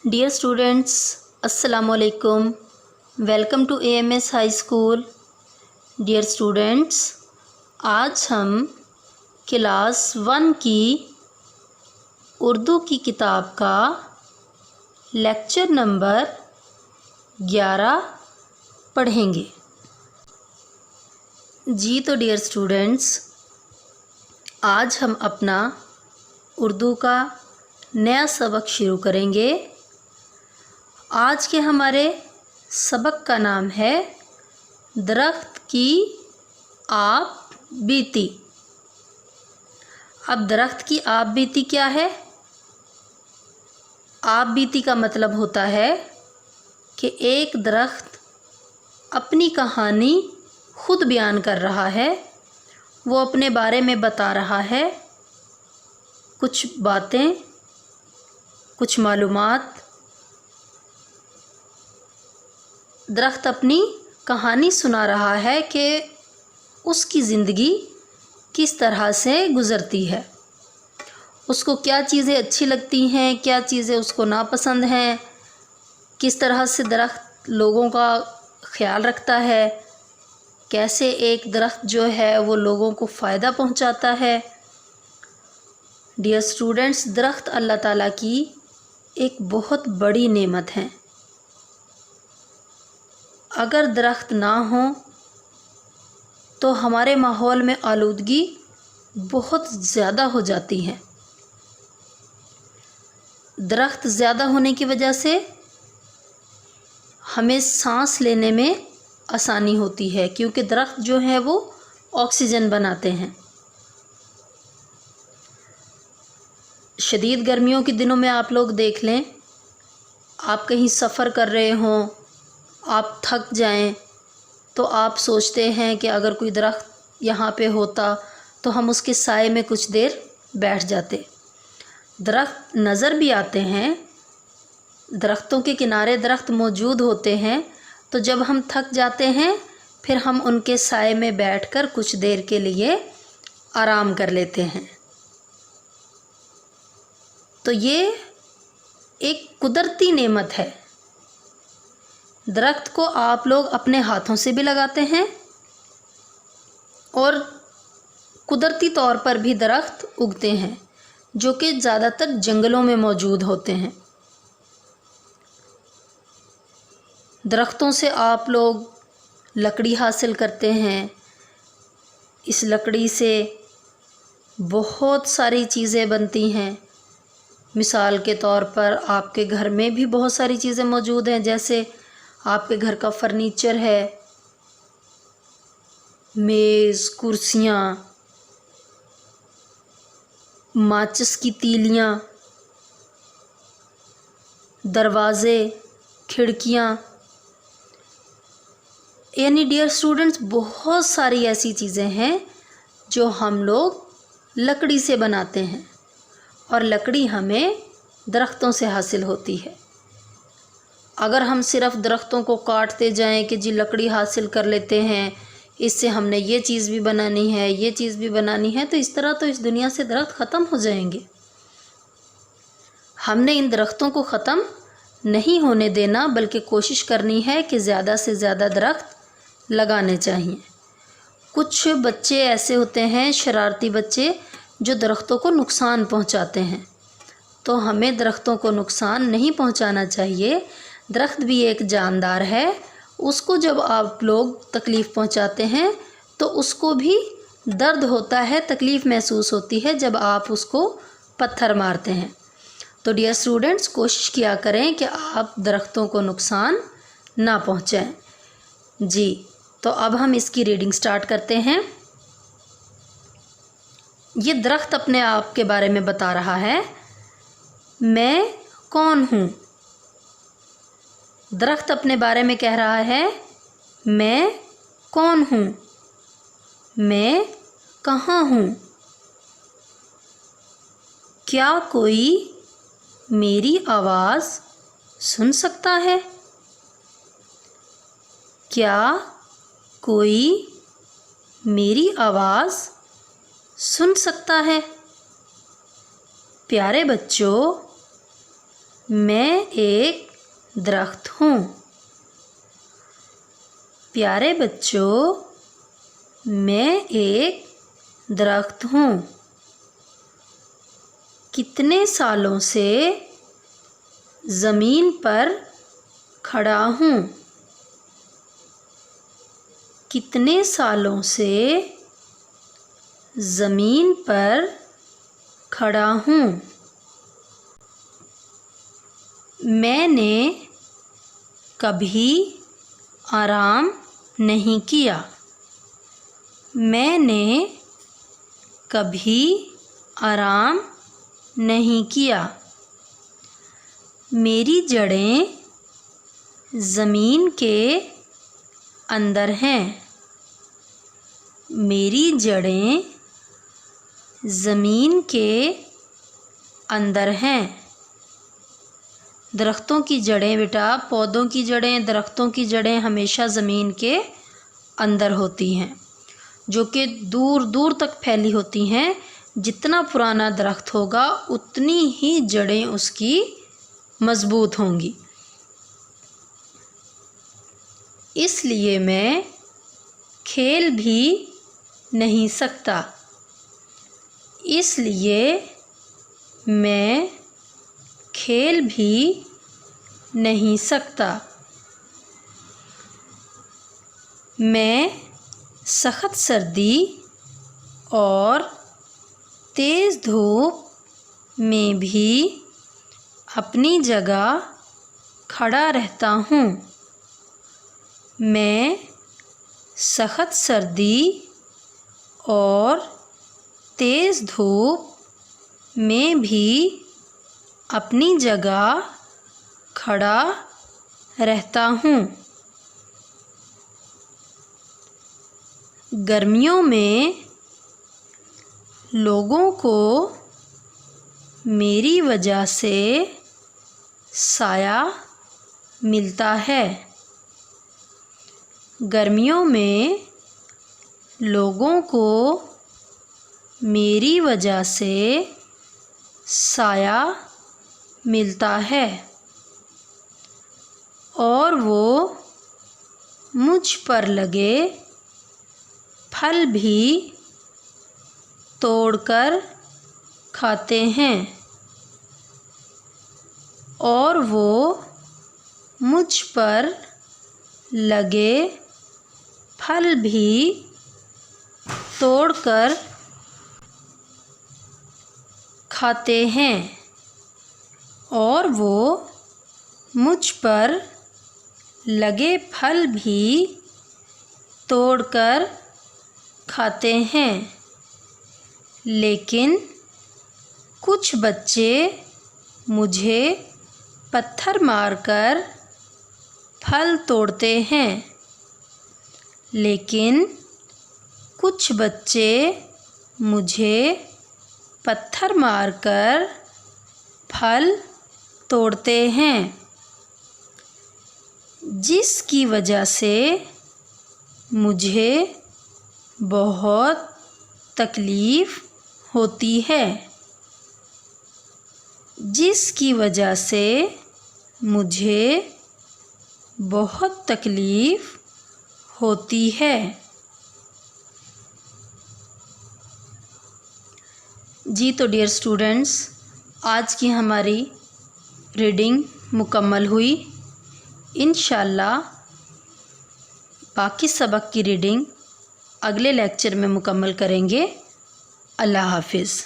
Dear students, अस्सलाम वालेकुम। Welcome to AMS high school. Dear students, आज हम क्लास 1 की उर्दू की किताब का लेक्चर नंबर 11 पढ़ेंगे। जी तो डियर स्टूडेंट्स, आज हम अपना उर्दू का नया सबक शुरू करेंगे। आज के हमारे सबक का नाम है दरख्त की आप बीती। अब दरख्त की आप बीती क्या है? आप बीती का मतलब होता है कि एक दरख्त अपनी कहानी खुद बयान कर रहा है, वो अपने बारे में बता रहा है, कुछ बातें, कुछ मालूमात। दरख्त अपनी कहानी सुना रहा है कि उसकी ज़िंदगी किस तरह से गुज़रती है, उसको क्या चीज़ें अच्छी लगती हैं, क्या चीज़ें उसको नापसंद हैं, किस तरह से दरख्त लोगों का ख्याल रखता है, कैसे एक दरख्त जो है वो लोगों को फ़ायदा पहुंचाता है। डियर स्टूडेंट्स, दरख्त अल्लाह ताला की एक बहुत बड़ी नेमत है। अगर दरख्त ना हो तो हमारे माहौल में आलूदगी बहुत ज़्यादा हो जाती है। दरख्त ज़्यादा होने की वजह से हमें सांस लेने में आसानी होती है, क्योंकि दरख्त जो है वो ऑक्सीजन बनाते हैं। शदीद गर्मियों के दिनों में आप लोग देख लें, आप कहीं सफ़र कर रहे हों, आप थक जाएं, तो आप सोचते हैं कि अगर कोई दरख्त यहाँ पे होता तो हम उसके साए में कुछ देर बैठ जाते। दरख्त नज़र भी आते हैं, दरख्तों के किनारे दरख्त मौजूद होते हैं, तो जब हम थक जाते हैं फिर हम उनके साए में बैठकर कुछ देर के लिए आराम कर लेते हैं। तो ये एक कुदरती नेमत है। दरख्त को आप लोग अपने हाथों से भी लगाते हैं और कुदरती तौर पर भी दरख्त उगते हैं, जो कि ज़्यादातर जंगलों में मौजूद होते हैं। दरख्तों से आप लोग लकड़ी हासिल करते हैं। इस लकड़ी से बहुत सारी चीज़ें बनती हैं। मिसाल के तौर पर आपके घर में भी बहुत सारी चीज़ें मौजूद हैं, जैसे आपके घर का फर्नीचर है, मेज़, कुर्सियाँ, माचिस की तीलियाँ, दरवाज़े, खिड़कियाँ, यानी डियर स्टूडेंट्स बहुत सारी ऐसी चीज़ें हैं जो हम लोग लकड़ी से बनाते हैं और लकड़ी हमें दरख्तों से हासिल होती है। अगर हम सिर्फ़ दरख्तों को काटते जाएं कि जी लकड़ी हासिल कर लेते हैं, इससे हमने ये चीज़ भी बनानी है, ये चीज़ भी बनानी है, तो इस तरह तो इस दुनिया से दरख्त ख़त्म हो जाएंगे। हमने इन दरख्तों को ख़त्म नहीं होने देना, बल्कि कोशिश करनी है कि ज़्यादा से ज़्यादा दरख्त लगाने चाहिए। कुछ बच्चे ऐसे होते हैं, शरारती बच्चे, जो दरख्तों को नुकसान पहुंचाते हैं, तो हमें दरख्तों को नुकसान नहीं पहुंचाना चाहिए। दरख्त भी एक जानदार है, उसको जब आप लोग तकलीफ़ पहुंचाते हैं तो उसको भी दर्द होता है, तकलीफ़ महसूस होती है जब आप उसको पत्थर मारते हैं। तो डियर स्टूडेंट्स, कोशिश किया करें कि आप दरख्तों को नुकसान ना पहुंचाएं। जी, तो अब हम इसकी रीडिंग स्टार्ट करते हैं। ये दरख्त अपने आप के बारे में बता रहा है, मैं कौन हूँ। दरख्त अपने बारे में कह रहा है, मैं कौन हूँ, मैं कहाँ हूँ, क्या कोई मेरी आवाज़ सुन सकता है, क्या कोई मेरी आवाज़ सुन सकता है। प्यारे बच्चों, मैं एक दरख्त हूँ। प्यारे बच्चों, मैं एक दरख्त हूँ। कितने सालों से ज़मीन पर खड़ा हूँ। कितने सालों से ज़मीन पर खड़ा हूँ। मैंने कभी आराम नहीं किया। मैंने कभी आराम नहीं किया। मेरी जड़ें ज़मीन के अंदर हैं। मेरी जड़ें ज़मीन के अंदर हैं। दरख्तों की जड़ें बेटा, पौधों की जड़ें, दरख्तों की जड़ें हमेशा ज़मीन के अंदर होती हैं, जो कि दूर दूर तक फैली होती हैं। जितना पुराना दरख्त होगा उतनी ही जड़ें उसकी मज़बूत होंगी। इसलिए मैं खेल भी नहीं सकता। इसलिए मैं खेल भी नहीं सकता। मैं सख्त सर्दी और तेज़ धूप में भी अपनी जगह खड़ा रहता हूँ। मैं सख्त सर्दी और तेज़ धूप में भी अपनी जगह खड़ा रहता हूँ। गर्मियों में लोगों को मेरी वजह से साया मिलता है। गर्मियों में लोगों को मेरी वजह से साया मिलता है और वो मुझ पर लगे फल भी तोड़कर खाते हैं और वो मुझ पर लगे फल भी तोड़कर खाते हैं और वो मुझ पर लगे फल भी तोड़कर खाते हैं। लेकिन कुछ बच्चे मुझे पत्थर मारकर फल तोड़ते हैं। लेकिन कुछ बच्चे मुझे पत्थर मारकर फल तोड़ते हैं, जिसकी वजह से मुझे बहुत तकलीफ़ होती है। जिसकी वजह से मुझे बहुत तकलीफ़ होती है। जी तो डियर स्टूडेंट्स, आज की हमारी रीडिंग मुकम्मल हुई। इंशाल्लाह बाकी सबक की रीडिंग अगले लेक्चर में मुकम्मल करेंगे। अल्लाह हाफ़िज़।